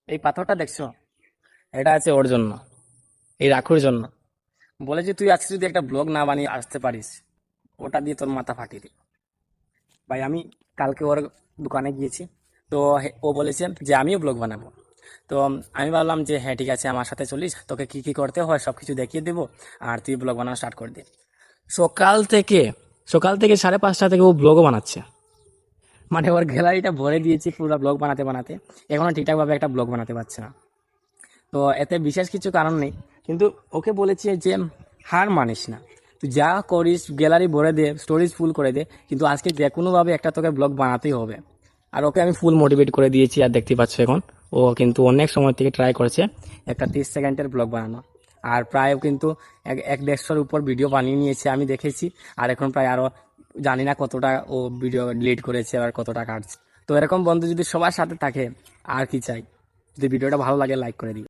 এই পাথরটা দেখছো, এটা আছে ওর জন্য, এই রাখুর জন্য। বলে যে তুই আজকে যদি একটা ব্লগ না বানিয়ে আসতে পারিস, ওটা দিয়ে তোর মাথা ফাটিয়ে দিই। ভাই আমি কালকে ওর দোকানে গিয়েছি, তো ও বলেছে যে আমিও ব্লগ বানাবো। তো আমি ভাবলাম যে হ্যাঁ ঠিক আছে, আমার সাথে চলিস, তোকে কি কি করতে হয় সব কিছু দেখিয়ে দেবো, আর তুই ব্লগ বানানো স্টার্ট করে দে। সকাল থেকে সকাল থেকে 5:30 থেকে ও ব্লগও বানাচ্ছে। মানে ওর গ্যালারিটা ভরে দিয়েছি পুরো ব্লগ বানাতে বানাতে, এখনো ঠিকঠাকভাবে একটা ব্লগ বানাতে পারছে না। তো এতে বিশেষ কিছু কারণ নেই, কিন্তু ওকে বলেছি যে হার মানিস না, তুই যা করিস গ্যালারি ভরে দে, স্টোরেজ ফুল করে দে, কিন্তু আজকে যে কোনোভাবে একটা তোকে ব্লগ বানাতেই হবে। আর ওকে আমি ফুল মোটিভেট করে দিয়েছি, আর দেখতে পাচ্ছ এখন ও কিন্তু অনেক সময় থেকে ট্রাই করেছে একটা 30 সেকেন্ডের ব্লগ বানানো। আর প্রায় কিন্তু 1-1.5টার উপর ভিডিও বানিয়ে নিয়েছে, আমি দেখেছি। আর এখন প্রায় আরো জানি না কতটা ও ভিডিও ডিলিট করেছে আর কতটা কাটছে। তো এরকম বন্ধু যদি সবার সাথে থাকে, আর কি চাই। যদি ভিডিওটা ভালো লাগে লাইক করে দিই।